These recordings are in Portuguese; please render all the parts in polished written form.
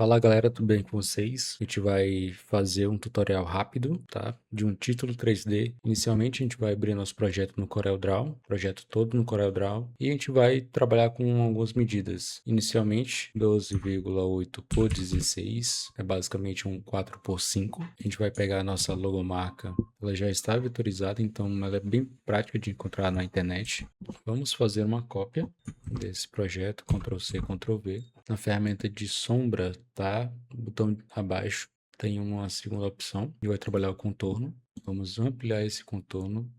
Fala galera, tudo bem com vocês? A gente vai fazer um tutorial rápido, tá? De um título 3D. Inicialmente a gente vai abrir nosso projeto no CorelDRAW, projeto todo no CorelDRAW, e a gente vai trabalhar com algumas medidas. Inicialmente 12,8 por 16, é basicamente um 4 por 5. A gente vai pegar a nossa logomarca, ela já está vetorizada, então ela é bem prática de encontrar na internet. Vamos fazer uma cópia desse projeto, Ctrl C, Ctrl V. Na ferramenta de sombra, tá? Botão abaixo tem uma segunda opção e vai trabalhar o contorno. Vamos ampliar esse contorno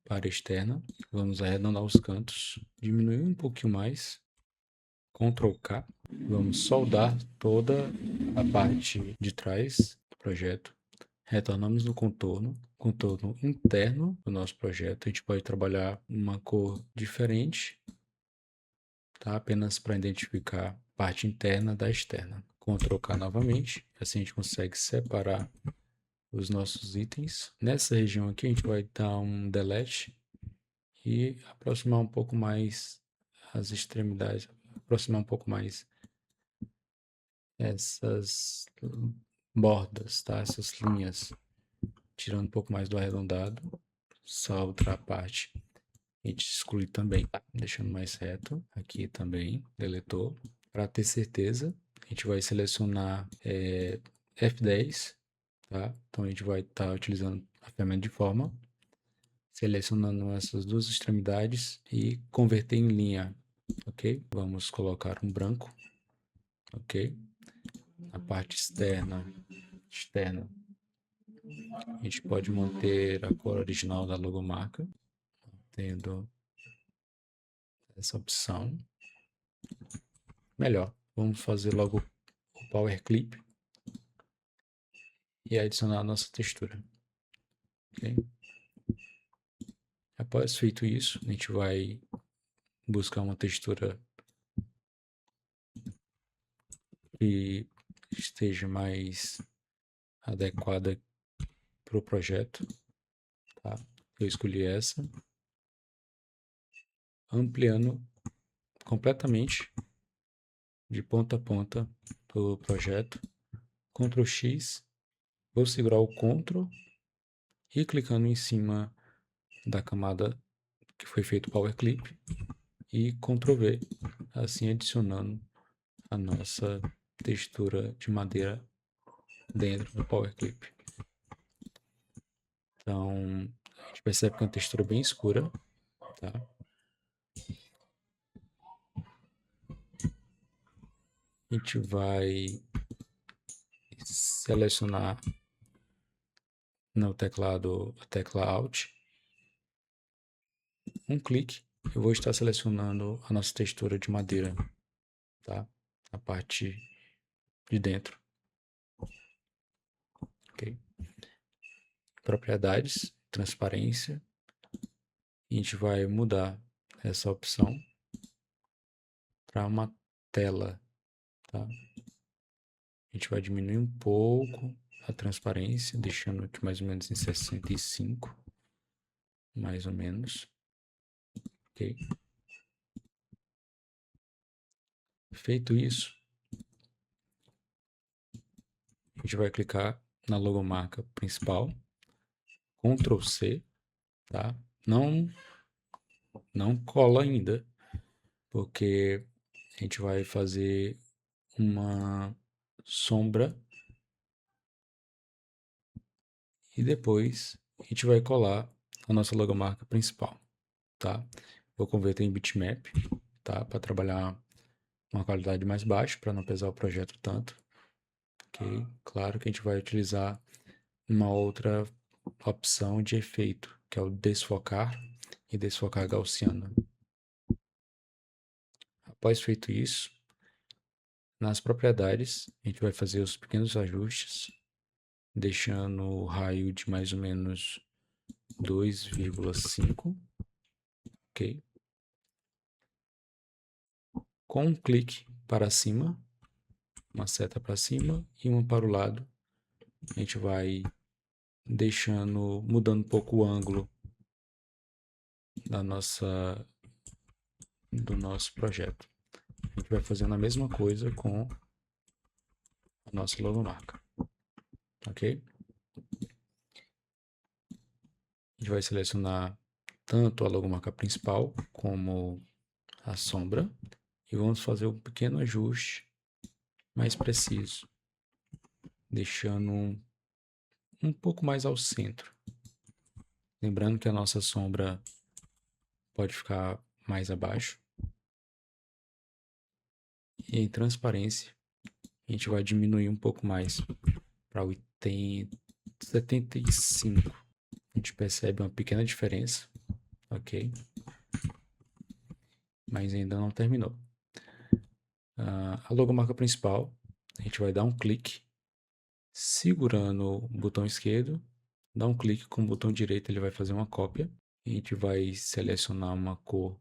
para a externa. Vamos arredondar os cantos, diminuir um pouquinho mais. Ctrl K. Vamos soldar toda a parte de trás do projeto. Retornamos no contorno interno do nosso projeto. A gente pode trabalhar uma cor diferente, tá? Apenas para identificar a parte interna da externa. Ctrl K novamente, assim a gente consegue separar os nossos itens. Nessa região aqui a gente vai dar um delete e aproximar um pouco mais as extremidades, aproximar um pouco mais essas bordas, tá? Essas linhas, tirando um pouco mais do arredondado. Só outra parte a gente exclui também, tá? Deixando mais reto aqui também, deletou. Para ter certeza, a gente vai selecionar F10, tá? Então a gente vai estar utilizando a ferramenta de forma, selecionando essas duas extremidades e converter em linha, ok? Vamos colocar um branco, ok? Na parte externa, a gente pode manter a cor original da logomarca, tendo essa opção. Melhor, vamos fazer logo o Power Clip e adicionar a nossa textura. Okay? Após feito isso, a gente vai buscar uma textura que esteja mais adequada para o projeto. Tá? Eu escolhi essa, ampliando completamente de ponta a ponta do projeto. Ctrl X, vou segurar o Ctrl e clicando em cima da camada que foi feito o Power Clip e Ctrl V, assim adicionando a nossa textura de madeira dentro do Power Clip. Então, a gente percebe que é uma textura bem escura, tá? A gente vai selecionar no teclado a tecla Alt, um clique, eu vou estar selecionando a nossa textura de madeira, tá? A parte de dentro, ok? Propriedades, transparência, e a gente vai mudar essa opção para uma tela, tá? A gente vai diminuir um pouco a transparência, deixando aqui mais ou menos em 65, mais ou menos, ok? Feito isso, a gente vai clicar na logomarca principal, Ctrl C, tá? Não cola ainda, porque a gente vai fazer uma sombra e depois a gente vai colar a nossa logomarca principal, tá? Vou converter em bitmap, tá? Para trabalhar uma qualidade mais baixa, para não pesar o projeto tanto, ok? Claro que a gente vai utilizar uma outra opção de efeito, que é o desfocar e desfocar gaussiano. Após feito isso, nas propriedades, a gente vai fazer os pequenos ajustes, deixando o raio de mais ou menos 2,5, ok? Com um clique para cima, uma seta para cima e uma para o lado, a gente vai mudando um pouco o ângulo do nosso projeto. A gente vai fazendo a mesma coisa com a nossa logomarca, ok? A gente vai selecionar tanto a logomarca principal como a sombra e vamos fazer um pequeno ajuste mais preciso, deixando um pouco mais ao centro. Lembrando que a nossa sombra pode ficar mais abaixo. E em transparência, a gente vai diminuir um pouco mais para 80, 75. A gente percebe uma pequena diferença, ok? Mas ainda não terminou. A logomarca principal, a gente vai dar um clique, segurando o botão esquerdo, dá um clique com o botão direito, ele vai fazer uma cópia. A gente vai selecionar uma cor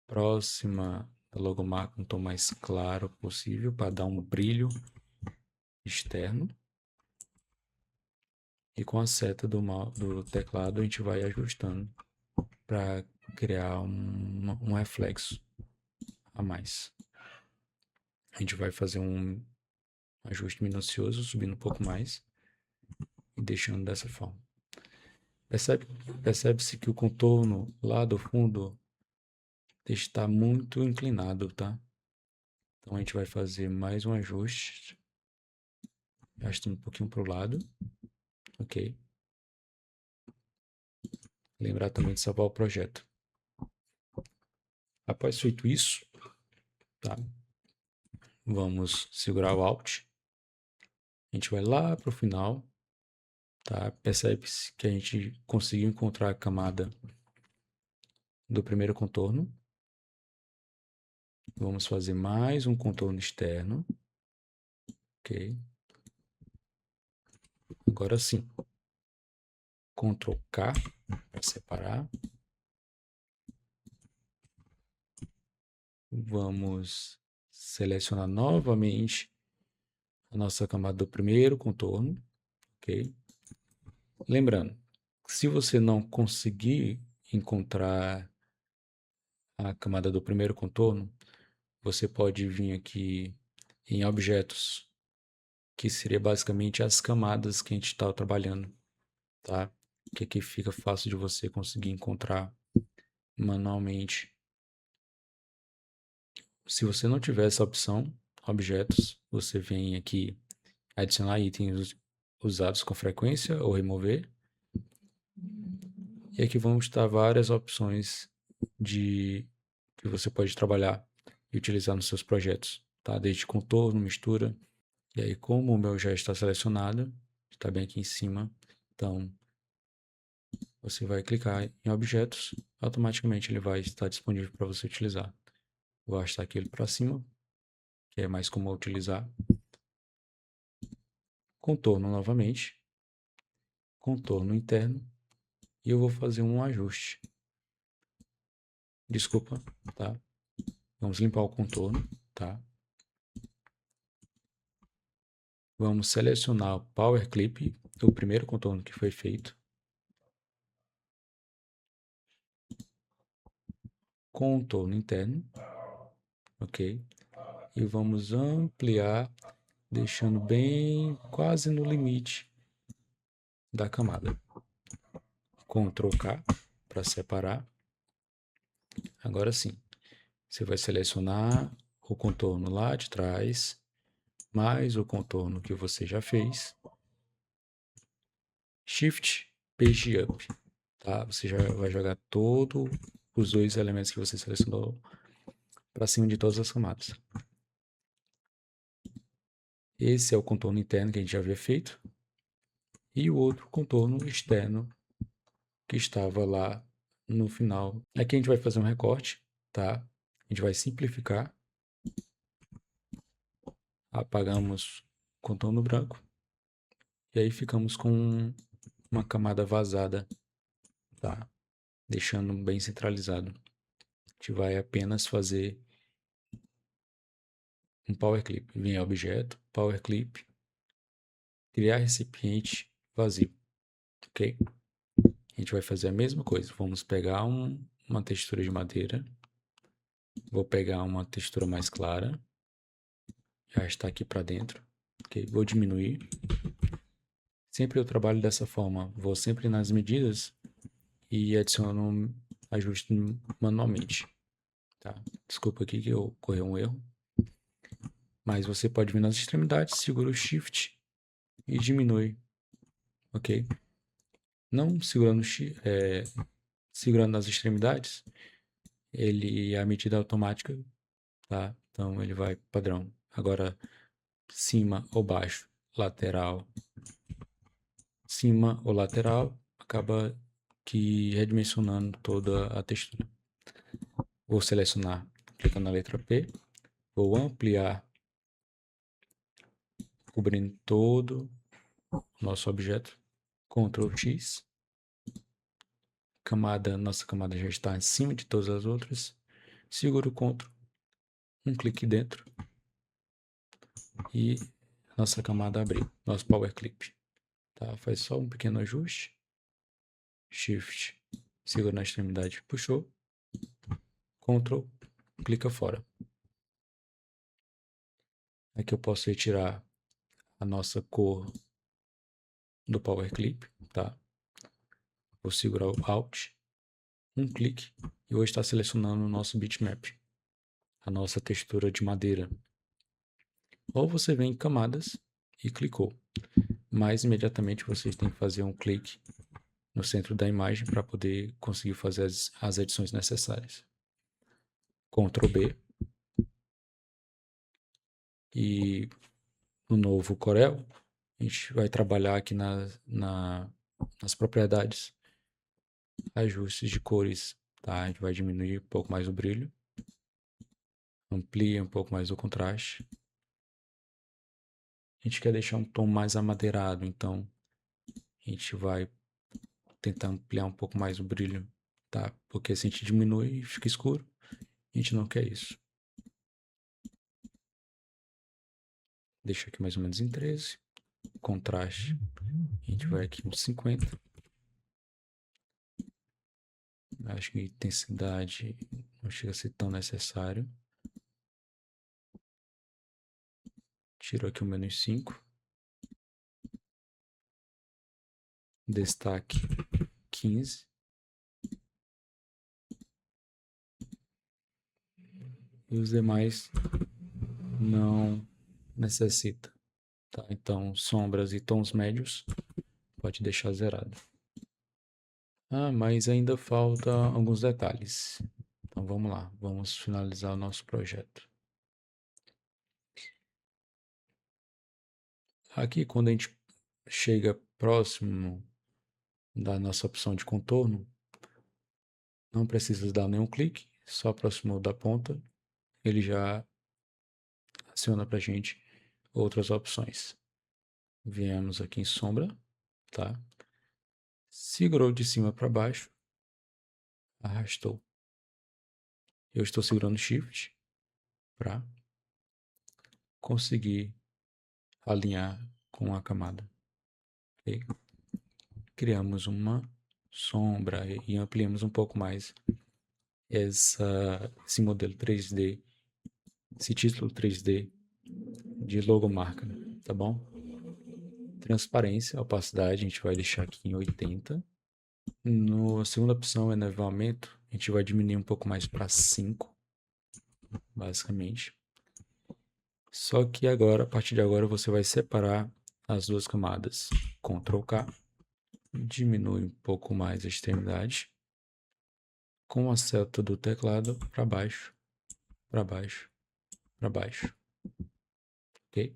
próxima da logomarca, um tom mais claro possível, para dar um brilho externo. E com a seta do teclado a gente vai ajustando para criar um reflexo a mais. A gente vai fazer um ajuste minucioso, subindo um pouco mais e deixando dessa forma. Percebe-se que o contorno lá do fundo está muito inclinado, tá? Então a gente vai fazer mais um ajuste, arrastando um pouquinho para o lado, ok? Lembrar também de salvar o projeto. Após feito isso, tá? Vamos segurar o Alt. A gente vai lá para o final, tá? Percebe-se que a gente conseguiu encontrar a camada do primeiro contorno. Vamos fazer mais um contorno externo, ok? Agora sim, Ctrl K para separar. Vamos selecionar novamente a nossa camada do primeiro contorno, ok? Lembrando, se você não conseguir encontrar a camada do primeiro contorno, você pode vir aqui em objetos, que seria basicamente as camadas que a gente está trabalhando, tá? Que aqui fica fácil de você conseguir encontrar manualmente. Se você não tiver essa opção, objetos, você vem aqui adicionar itens usados com frequência ou remover. E aqui vão estar várias opções que você pode trabalhar e utilizar nos seus projetos, tá? Desde contorno, mistura. E aí, como o meu já está selecionado, está bem aqui em cima, então você vai clicar em objetos, automaticamente ele vai estar disponível para você utilizar. Vou arrastar aqui ele para cima, que é mais comum utilizar. Contorno novamente, contorno interno, e eu vou fazer um ajuste. Desculpa, tá? Vamos limpar o contorno, tá? Vamos selecionar o Power Clip, o primeiro contorno que foi feito. Contorno interno, ok? E vamos ampliar, deixando bem quase no limite da camada. Ctrl K para separar. Agora sim, você vai selecionar o contorno lá de trás, mais o contorno que você já fez. Shift Page Up, tá? Você já vai jogar todos os dois elementos que você selecionou para cima de todas as camadas. Esse é o contorno interno que a gente já havia feito. E o outro contorno externo que estava lá no final. Aqui a gente vai fazer um recorte, tá? A gente vai simplificar. Apagamos o contorno branco. E aí ficamos com uma camada vazada, tá? Deixando bem centralizado. A gente vai apenas fazer um Power Clip. Vem objeto, Power Clip, criar recipiente vazio, ok? A gente vai fazer a mesma coisa. Vamos pegar uma textura de madeira. Vou pegar uma textura mais clara. já está aqui para dentro. Ok, vou diminuir. Sempre eu trabalho dessa forma, vou sempre nas medidas e adiciono ajuste manualmente, tá? Desculpa aqui que ocorreu um erro. Mas você pode vir nas extremidades, segura o Shift e diminui, ok? Não segurando, segurando nas extremidades, ele é a medida automática, tá? Então ele vai padrão. Agora, cima ou baixo, lateral, cima ou lateral, acaba que redimensionando toda a textura. Vou selecionar, clicando na letra P, vou ampliar, cobrindo todo o nosso objeto, Ctrl X, nossa camada já está acima de todas as outras, seguro o Ctrl, um clique dentro e nossa camada abriu, nosso Power Clip. Tá? Faz só um pequeno ajuste, Shift, segura na extremidade, puxou, Ctrl, clica fora. Aqui eu posso retirar a nossa cor do Power Clip, tá? Vou segurar o Alt, um clique, e vou estar selecionando o nosso bitmap, a nossa textura de madeira. Ou você vem em camadas e clicou, mas imediatamente vocês têm que fazer um clique no centro da imagem para poder conseguir fazer as edições necessárias. Ctrl B e no novo Corel a gente vai trabalhar aqui nas propriedades, ajustes de cores, tá? A gente vai diminuir um pouco mais o brilho, amplia um pouco mais o contraste. A gente quer deixar um tom mais amadeirado, então a gente vai tentar ampliar um pouco mais o brilho, tá? Porque se a gente diminui e fica escuro, a gente não quer isso. Deixa aqui mais ou menos em 13. Contraste, a gente vai aqui uns 50. Acho que intensidade não chega a ser tão necessário. Tiro aqui o menos 5. Destaque 15. E os demais não necessita. Tá? Então, sombras e tons médios, pode deixar zerado. Ah, mas ainda falta alguns detalhes. Então vamos lá, vamos finalizar o nosso projeto. Aqui, quando a gente chega próximo da nossa opção de contorno, não precisa dar nenhum clique, só aproximou da ponta, ele já aciona para a gente outras opções. Viemos aqui em sombra, tá? Segurou de cima para baixo, arrastou. Eu estou segurando Shift para conseguir alinhar com a camada. Okay? Criamos uma sombra e ampliamos um pouco mais esse modelo 3D, esse título 3D de logomarca, tá bom? Transparência, opacidade, a gente vai deixar aqui em 80. A segunda opção é nevoamento, a gente vai diminuir um pouco mais para 5, basicamente. Só que agora, a partir de agora, você vai separar as duas camadas. Ctrl K, diminui um pouco mais a extremidade, com a seta do teclado para baixo, para baixo, para baixo. Ok?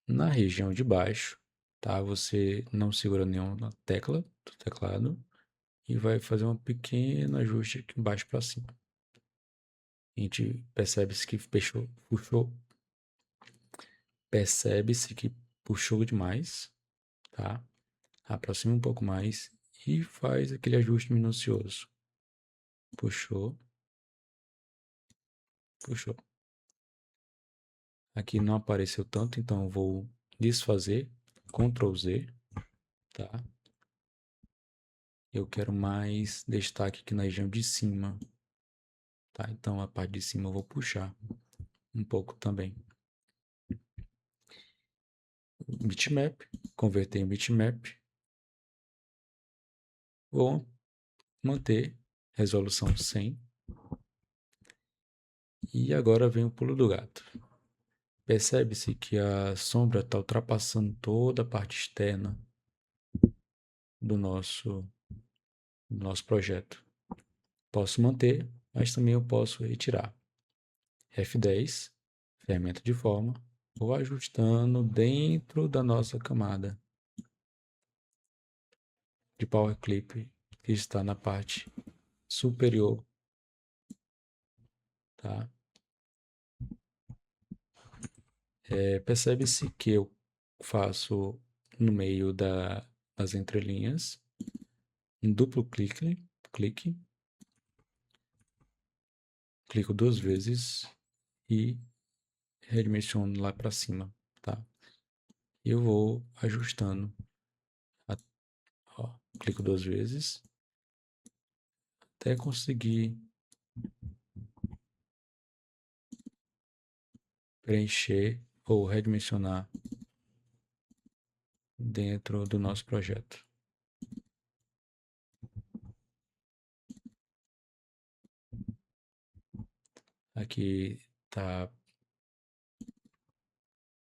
Na região de baixo, tá? Você não segura nenhuma tecla do teclado e vai fazer um pequeno ajuste aqui embaixo para cima. A gente percebe-se que puxou demais, tá? Aproxima um pouco mais e faz aquele ajuste minucioso. Puxou, puxou. Aqui não apareceu tanto, então eu vou desfazer, Ctrl Z, tá? Eu quero mais destaque aqui na região de cima, tá? Então a parte de cima eu vou puxar um pouco também. Bitmap, converter em bitmap. Vou manter resolução 100. E agora vem o pulo do gato. Percebe-se que a sombra está ultrapassando toda a parte externa do nosso projeto. Posso manter, mas também eu posso retirar. F10, ferramenta de forma, vou ajustando dentro da nossa camada de Power Clip que está na parte superior, tá? Percebe-se que eu faço no meio das entrelinhas um duplo clique, clico 2 vezes e redimensiono lá para cima, tá? Eu vou ajustando, ó, clico 2 vezes até conseguir preencher ou redimensionar dentro do nosso projeto. Aqui está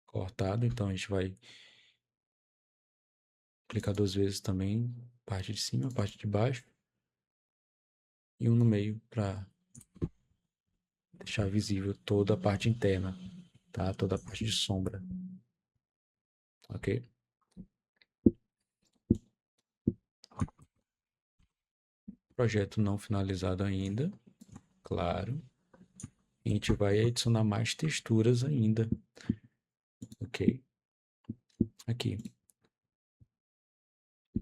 cortado, então a gente vai clicar 2 vezes também, parte de cima, parte de baixo, e um no meio para deixar visível toda a parte interna, tá? Toda a parte de sombra, ok? Projeto não finalizado ainda, claro. A gente vai adicionar mais texturas ainda, ok? Aqui,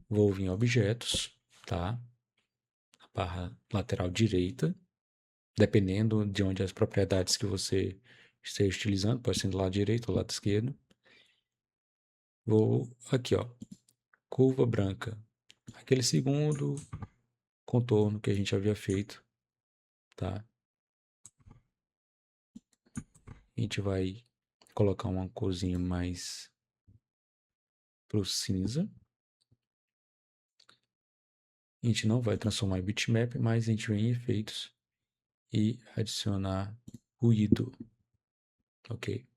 vou vir em objetos, tá? A barra lateral direita, dependendo de onde as propriedades que você esteja utilizando, pode ser do lado direito ou do lado esquerdo. Vou aqui, ó, curva branca, aquele segundo contorno que a gente havia feito, tá? A gente vai colocar uma corzinha mais pro cinza. A gente não vai transformar em bitmap, mas a gente vem em efeitos e adicionar ruído, ok?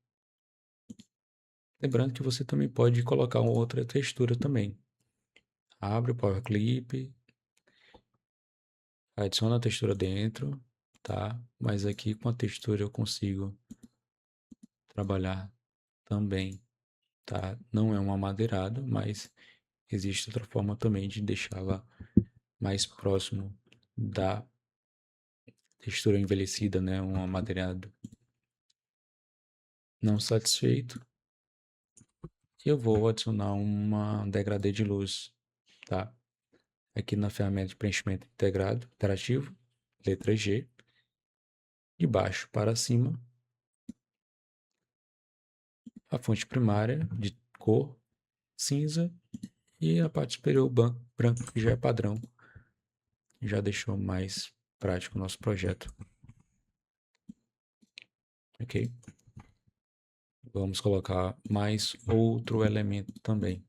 Lembrando que você também pode colocar uma outra textura também. Abre o Power Clip, adiciona a textura dentro, tá? Mas aqui com a textura eu consigo trabalhar também, tá? Não é um amadeirado, mas existe outra forma também de deixá-la mais próximo da textura envelhecida, né? Um amadeirado. Não satisfeito, eu vou adicionar uma degradê de luz, tá? Aqui na ferramenta de preenchimento integrado, interativo, letra G, de baixo para cima, a fonte primária de cor cinza e a parte superior branco, que já é padrão, já deixou mais prático o nosso projeto. Ok? Vamos colocar mais outro elemento também.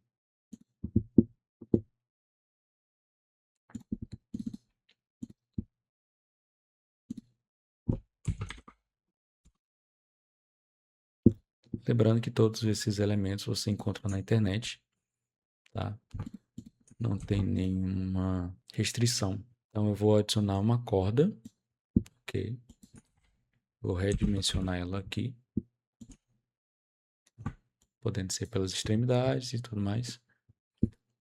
Lembrando que todos esses elementos você encontra na internet, tá? Não tem nenhuma restrição. Então eu vou adicionar uma corda, ok? Vou redimensionar ela aqui, podendo ser pelas extremidades e tudo mais,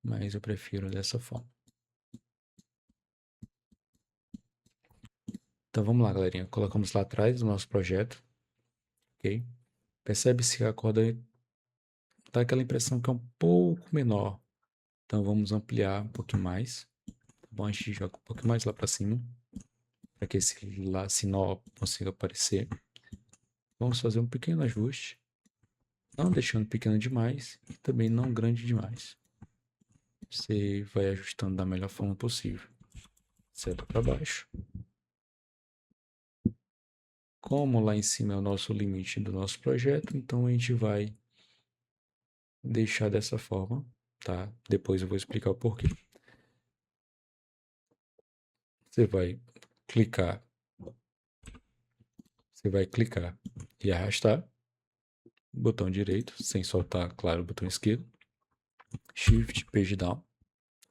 mas eu prefiro dessa forma. Então vamos lá, galerinha. Colocamos lá atrás o nosso projeto, ok? Percebe-se que a corda dá aquela impressão que é um pouco menor. Então vamos ampliar um pouquinho mais. Tá bom? A gente joga um pouquinho mais lá para cima, para que esse nó consiga aparecer. Vamos fazer um pequeno ajuste, não deixando pequeno demais e também não grande demais. Você vai ajustando da melhor forma possível. Seta para baixo. Como lá em cima é o nosso limite do nosso projeto, então a gente vai deixar dessa forma, tá? Depois eu vou explicar o porquê. Você vai clicar, e arrastar, botão direito, sem soltar, claro, o botão esquerdo, Shift, Page Down,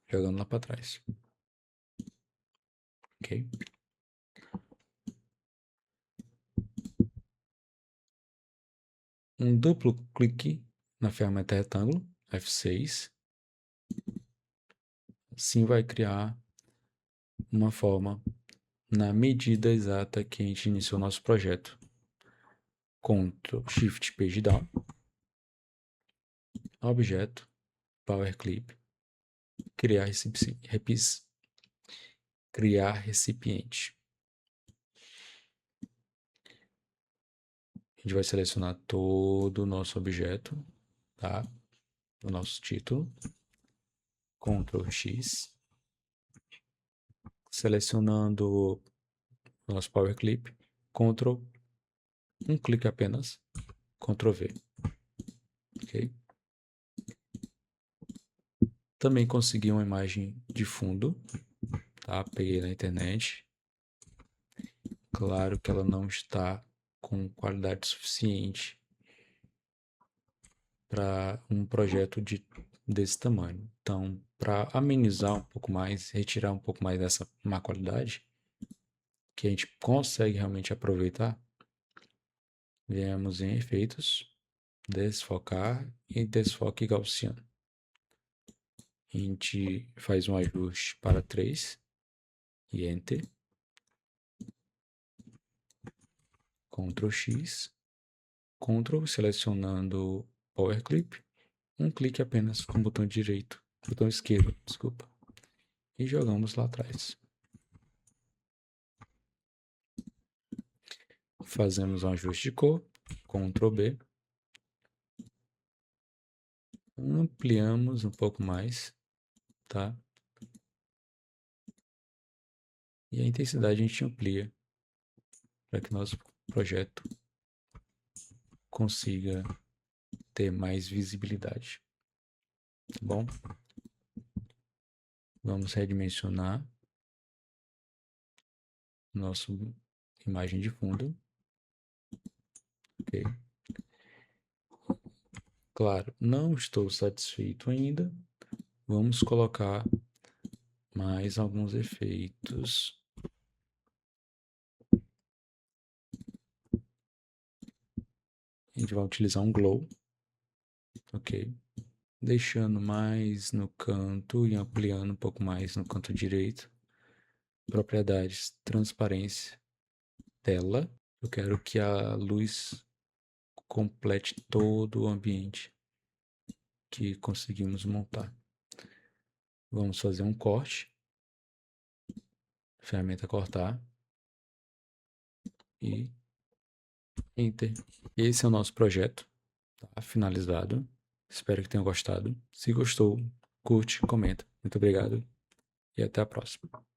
jogando lá para trás. Ok? Um duplo clique na ferramenta retângulo, F6, assim vai criar uma forma na medida exata que a gente iniciou nosso projeto. Ctrl Shift Page Down, objeto, Power Clip, criar recipiente. A gente vai selecionar todo o nosso objeto, tá? O nosso título, Ctrl X, selecionando o nosso Power Clip, Ctrl, um clique apenas, Ctrl V, ok? Também consegui uma imagem de fundo, tá? Peguei na internet. Claro que ela não está com qualidade suficiente para um projeto desse tamanho. Então, para amenizar um pouco mais, retirar um pouco mais dessa má qualidade, que a gente consegue realmente aproveitar, viemos em efeitos, desfocar e desfoque gaussiano. A gente faz um ajuste para 3 e Enter. Ctrl X, Ctrl selecionando Power Clip, um clique apenas com o botão direito, botão esquerdo, desculpa, e jogamos lá atrás. Fazemos um ajuste de cor, Ctrl B, ampliamos um pouco mais, tá? E a intensidade a gente amplia para que nosso projeto consiga ter mais visibilidade, tá bom? Vamos redimensionar nossa imagem de fundo, ok? Claro, não estou satisfeito ainda. Vamos colocar mais alguns efeitos. A gente vai utilizar um glow, ok? Deixando mais no canto e ampliando um pouco mais no canto direito. Propriedades, transparência, tela. Eu quero que a luz complete todo o ambiente que conseguimos montar. Vamos fazer um corte. Ferramenta cortar. E Enter. Esse é o nosso projeto, tá? Finalizado. Espero que tenham gostado. Se gostou, curte, comenta. Muito obrigado e até a próxima.